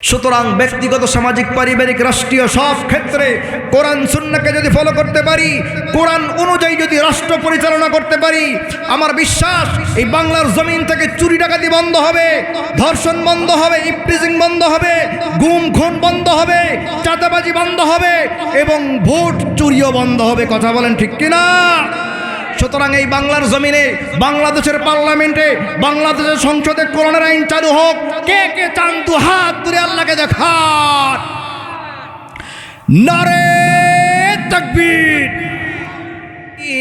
সুতরাং ব্যক্তিগত, সামাজিক, পারিবারিক, রাষ্ট্রীয় সব ক্ষেত্রে কোরআন সুন্নাহকে যদি ফলো করতে পারি, কোরআন অনুযায়ী যদি রাষ্ট্র পরিচালনা করতে পারি, আমার বিশ্বাস এই বাংলার জমিন থেকে চুরি ডাকাতি বন্ধ হবে, ধর্ষণ বন্ধ হবে, ইফটিজিং বন্ধ হবে, গুম খুন বন্ধ হবে, চাঁদাবাজি বন্ধ হবে এবং ভোট চুরিও বন্ধ হবে। কথা বলেন ঠিক কিনা? সুতরাং এই বাংলার জমিনে, বাংলাদেশের পার্লামেন্টে, বাংলাদেশের সংসদে কোরআনের আইন চালু হোক। কে কে চান দু হাত তুলে আল্লাহকে দেখান। নারে তাকবীর।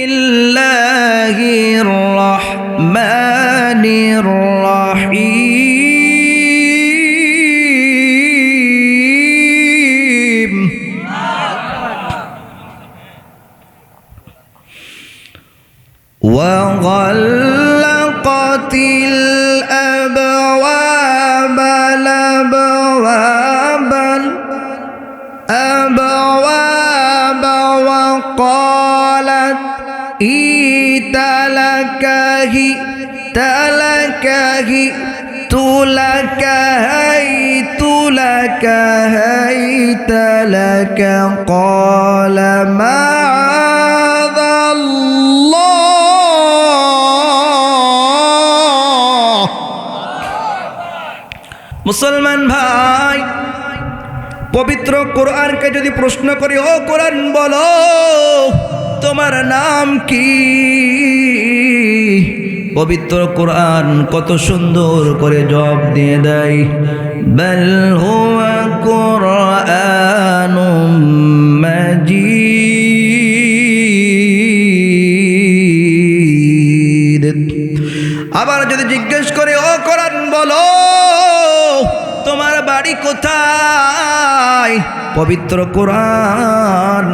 ইল্লাহির রহমানির রহিম। وغلقت الأبواب وقالت إيت لك هيت لك قال معاذ الله। মুসলমান ভাই, পবিত্র কোরআনকে যদি প্রশ্ন করি, ও কোরআন বলো তোমার নাম কি, পবিত্র কোরআন কত সুন্দর করে জবাব দিয়ে দেয়, বাল হুয়া কুরআনুম মাজিদ। আবার যদি জিজ্ঞেস করে, ও কোরআন বলো তোমার বাড়ি কোথায়, পবিত্র কোরআন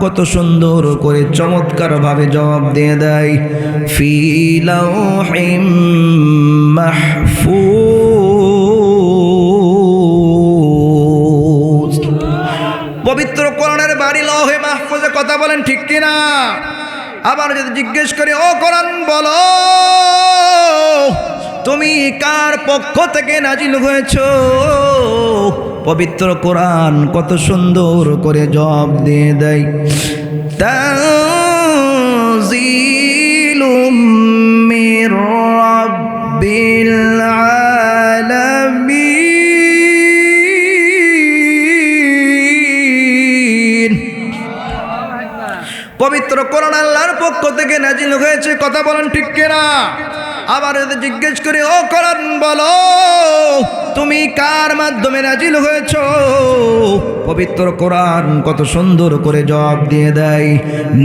কত সুন্দর করে চমৎকার ভাবে জবাব দিয়ে দেয়, ফি লাউহিম মাহফুজ। পবিত্র কোরআনের বাড়ি লৌহে মাহফুজে। কথা বলেন ঠিক কিনা? আবার যদি জিজ্ঞেস করে, ও কোরআন বলো তুমি কার পক্ষ থেকে নাজিল হয়েছো, পবিত্র কোরআন কত সুন্দর করে জবাব দিয়ে দেয়, তানজিলুম মির রাব্বিল আলামিন। পবিত্র কোরআন আল্লাহর পক্ষ থেকে নাজিল হয়েছে। কথা বলেন ঠিক কিনা? আবার যদি জিজ্ঞেস করে, ও কোরআন বলো তুমি কার মাধ্যমে নাজিল হয়েছো, পবিত্র কোরআন কত সুন্দর করে জবাব দিয়ে দেয়,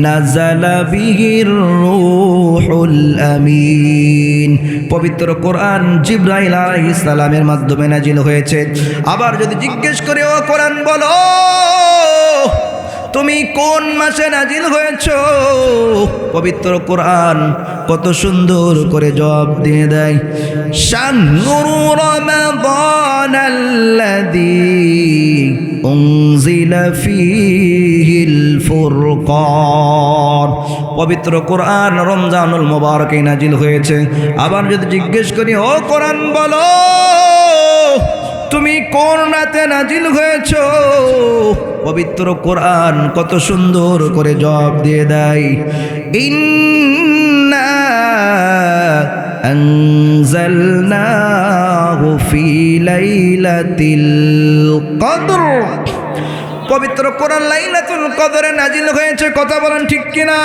নাযালা বিহির রূহুল আমিন। পবিত্র কোরআন জিবরাইল আলাইহিস সালামের মাধ্যমে নাজিল হয়েছে। আবার যদি জিজ্ঞেস করে, ও কোরআন বলো তুমি কোন মাসে নাজিল হয়েছো, পবিত্র কোরআন কত সুন্দর করে জবাব দিয়ে দেয়, শাহরু রমাদানাল্লাযী উনজিলা ফীহিল ফুরকান। পবিত্র কোরআন রমজানুল মুবারকে নাজিল হয়েছে। আবার যদি জিজ্ঞেস করি, ও কোরআন বলো তুমি কোন রাতে নাজিল হয়েছো, পবিত্র কোরআন কত সুন্দর করে জবাব দিয়ে দেয়, ইন্না আনজালনাহু ফি লাইলাতিল কদর। পবিত্র কোরআন লাইলাতুল কদরে নাজিল হয়েছে। কথা বলেন ঠিক কিনা?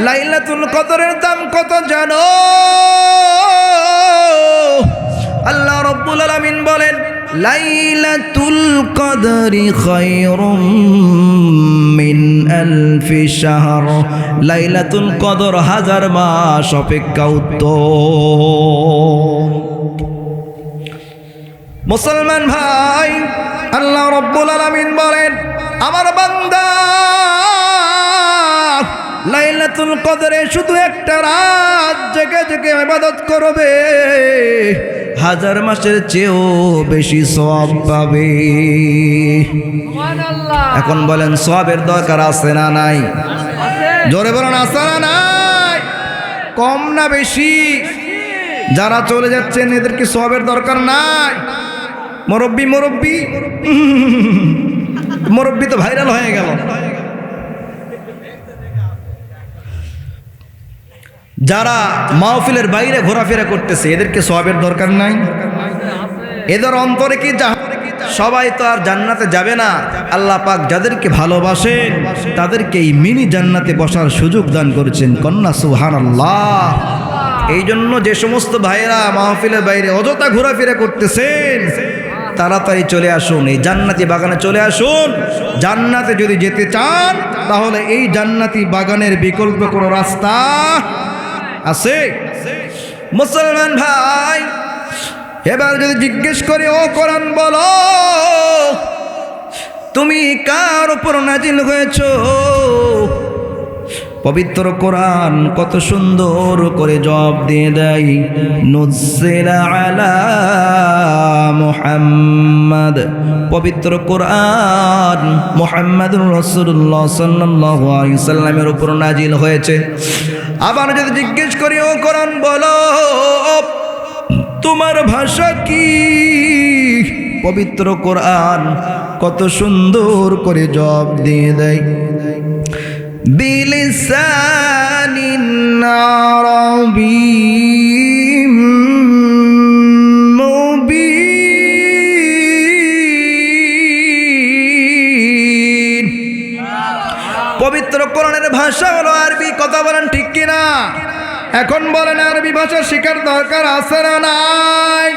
লাইলাতুল কদরের দাম কত জানো? আল্লাহ রাব্বুল আলামিন বলেন, লাইলাতুল কদরি খায়রুম মিন আলফি শাহর। লাইলাতুল কদর 1000 মাস অপেক্ষা উত্তম। মুসলমান ভাই, আল্লাহ রাব্বুল আলামিন বলেন, আমার বান্দা লাইলাতুল কদরে শুধু একটা রাত জেগে জেগে ইবাদত করবে, 1000 মাসের চেয়েও বেশি সওয়াব পাবে। এখন বলেন সওয়াবের দরকার আছে না নাই? জোরে বলেন আছে না নাই? কম না বেশি? যারা চলে যাচ্ছেন এদের কি সওয়াবের দরকার নাই? মুরব্বি মুরব্বি মুরব্বি তো ভাইরাল হয়ে গেল। যারা মাহফিলের বাইরে ঘোরাফেরা করতেছে এদেরকে সওয়াবের দরকার নাই? এদের অন্তরে কি সবাই তো আর জান্নাতে যাবে না। আল্লাহ পাক যাদেরকে ভালোবাসেন তাদেরকে এই মিনি জান্নাতে বসার সুযোগ দান করেছেন। কন্যা সুবহানাল্লাহ। এই জন্য যে সমস্ত ভাইয়েরা মাহফিলের বাইরে অযথা ঘোরাফেরা করতেছেন তাড়াতাড়ি চলে আসুন, এই জান্নাতি বাগানে চলে আসুন। জান্নাতে যদি যেতে চান তাহলে এই জান্নাতি বাগানের বিকল্প কোনো রাস্তা আছে? মুসলমান ভাই, এবার যদি জিজ্ঞেস করি, ও কোরআন বলো তুমি কার উপর নাজিল হয়েছ? পবিত্র কোরআন কত সুন্দর করে জবাব দিয়ে দেয়, নুজ্জিলা আলা মুহাম্মদ। পবিত্র কোরআন মুহাম্মাদুর রাসূলুল্লাহ সাল্লাল্লাহু আলাইহি সাল্লামের উপর নাজিল হয়েছে। আবার যদি জিজ্ঞেস করি, ও কোরআন বলো তোমার ভাষা কি? পবিত্র কোরআন কত সুন্দর করে জবাব দিয়ে দেয়, বিলিসানিন আরাবিয়্যিম মুবিন। পবিত্র কোরআনের ভাষা হলো আরবি। কথা বলেন ঠিক কিনা? এখন বলেন আরবি ভাষা শেখার দরকার আছে না নাই?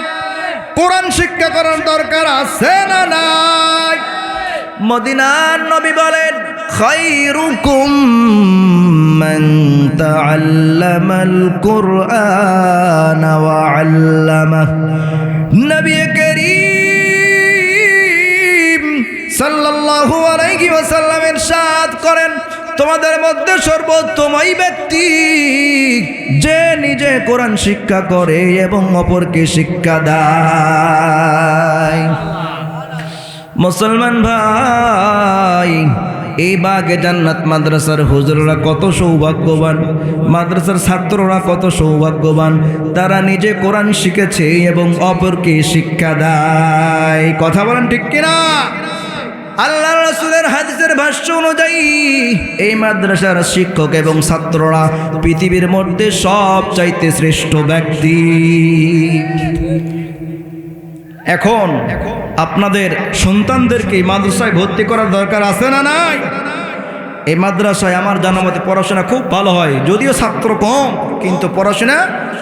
কোরআন শিক্ষা করার দরকার আছে না নাই? মদিনার নবী বলেন, খায়রুকুম মান তাআল্লামাল কুরআন ওয়া আল্লামাহু। নবী করিম সাল্লাল্লাহু আলাইহি ওয়াসাল্লাম ইরশাদ করেন, তোমাদের মধ্যে সর্বোত্তম ওই ব্যক্তি যে নিজে কোরআন শিক্ষা করে এবং অপরকে শিক্ষা দেয়। মুসলমান ভাই, এই বাগে জান্নাত মাদ্রাসার হুজুররা কত সৌভাগ্যবান, মাদ্রাসার ছাত্ররা কত সৌভাগ্যবান, তারা নিজে কোরআন শিখেছে এবং অপরকে শিক্ষা দেয়। কথা বলেন ঠিক কিনা? আল্লাহ রাসূলের হাদিসের ভাষ্য অনুযায়ী এই মাদ্রাসার শিক্ষক এবং ছাত্ররা পৃথিবীর মধ্যে সবচাইতে শ্রেষ্ঠ ব্যক্তি। এখন আপনাদের সন্তানদেরকে মাদ্রাসায় ভর্তি করার দরকার আছে না নাই? এই মাদ্রাসায় আমার জানা মতে পড়াশোনা খুব ভালো হয়, যদিও ছাত্র কম কিন্তু পড়াশোনা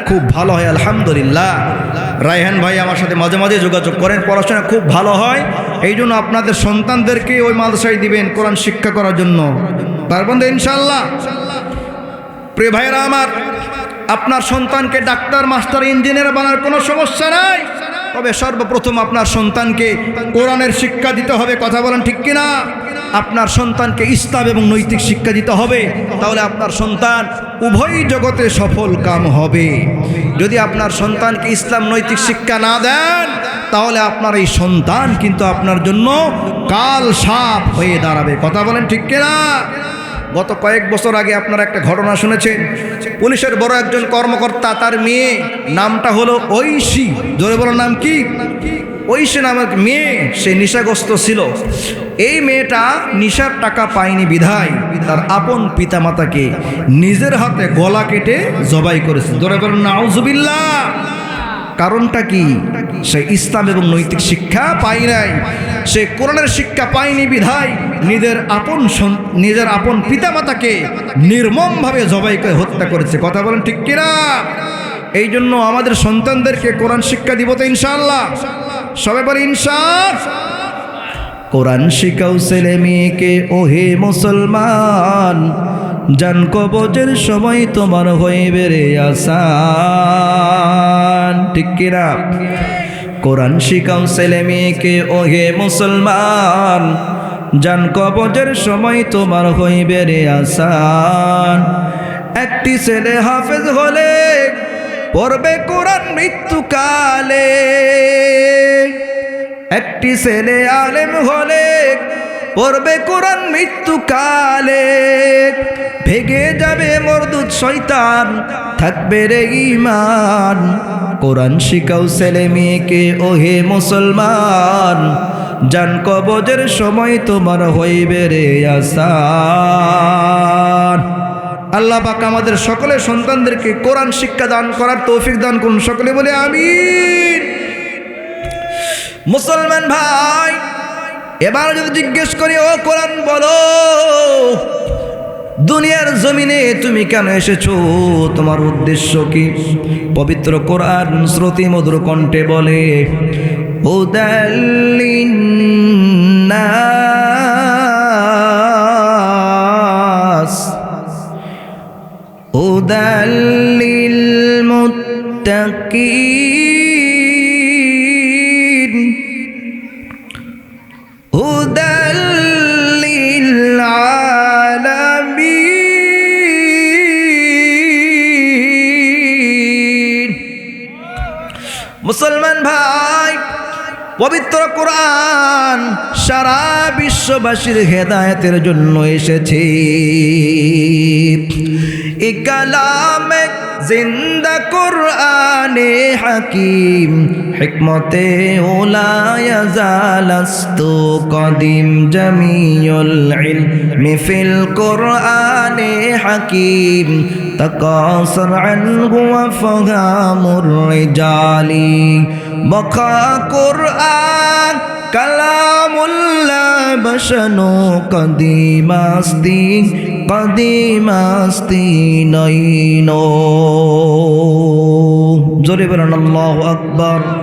খুব ভালো হয় আলহামদুলিল্লাহ। রায়হান ভাই আমার সাথে মাঝে মাঝে যোগাযোগ করেন, পড়াশোনা খুব ভালো হয়। এই জন্য আপনাদের সন্তানদেরকে ওই মাদ্রাসায় দিবেন কোরআন শিক্ষা করার জন্য। পারবেন তো ইনশাআল্লাহ? প্রিয় ভাইরা আমার, আপনার সন্তানকে ডাক্তার, মাস্টার, ইঞ্জিনিয়ার বানার কোনো সমস্যা নাই, তবে সর্বপ্রথম আপনার সন্তানকে কোরআনের শিক্ষা দিতে হবে। কথা বলেন ঠিক কিনা? আপনার সন্তানকে ইসলাম এবং নৈতিক শিক্ষা দিতে হবে, তাহলে আপনার সন্তান উভয় জগতে সফল কাম হবে। যদি আপনার সন্তানকে ইসলাম নৈতিক শিক্ষা না দেন তাহলে আপনার এই সন্তান কিন্তু আপনার জন্য কাল সাপ হয়ে দাঁড়াবে। কথা বলেন ঠিক কিনা? গত কয়েক বছর আগে আপনারা একটা ঘটনা শুনেছেন, পুলিশের বড় একজন কর্মকর্তা, তার মেয়ে নামটা হলো ঐশী। জোরে বলো নাম কি? ঐশী নামের মেয়ে, সে নেশাগ্রস্ত ছিল। এই মেয়েটা নেশার টাকা পায়নি বিধায় তার আপন পিতামাতাকে নিজের হাতে গলা কেটে জবাই করেছে। জোরে বলো নাউজুবিল্লাহ। কারণটা কি? সে ইসলাম এবং নৈতিক শিক্ষা পায় নাই, সে কোরআনের শিক্ষা পায়নি বিধায় নিজের আপন পিতামাতাকে নির্মমভাবে জবাই করে হত্যা করেছে। কথা বলেন ঠিক কিনা? এই জন্য আমাদের সন্তানদেরকে কোরআন শিক্ষা দিব তো ইনশাআল্লাহ? সবাই বলে ইনশাআল্লাহ। কোরআন শিখাও ছেলে মেয়েকে, ওহে মুসলমান, জান কবজের সময় তোমার হইবে রে আসান। ঠিক কিনা? কোরআন শিখাও ছেলে মেয়েকে, ওহে মুসলমান, জান কবজের সময় তোমার হইবে রে আসান। একটি ছেলে হাফেজ হলে পড়বে কোরআন মৃত্যুকালে, একটি ছেলে আলেম হলে পড়বে কোরআন মৃত্যুকালে। ভেগে যাবে মরদুদ শয়তান, থাকবে রে ঈমান, কোরআন শিখাও ছেলে মেয়েকে ওহে মুসলমান, জান কবজের সময় তোমার হইবে রে আসান। আল্লাহ পাক আমাদের সকলের সন্তানদেরকে কোরআন শিক্ষা দান করার তৌফিক দান করুন, সকলে বলে আমিন। মুসলমান ভাই, এবার যদি জিজ্ঞেস করি, ও কোরআন বলো, দুনিয়ার জমিনে তুমি কেন এসেছো, তোমার উদ্দেশ্য কি? পবিত্র কোরআন শ্রুতি মধুর কণ্ঠে বলে, হুদাল্লিন্নাস হুদাল্লিল মুত্তাকিন হুদাল্লিল আলামিন। মুসলমান ভাই, পবিত্র কোরআন সারা বিশ্ববাসীর হেদায়েতের জন্য এসেছে। এ কালামে জিন্দা কোরআনে হাকিম, হিকমতে উলা ইয়াজালাস্তু কদিম, জামিউল ইলমি ফিল কোরআনে হাকিম, তাকাসার আনহু ওয়া ফাহামুর রিজালি, বকা কোরআন কালামুল্লাহ বশনু কদিমাস্তি নইনো। জোরে বলেন আল্লাহু আকবার।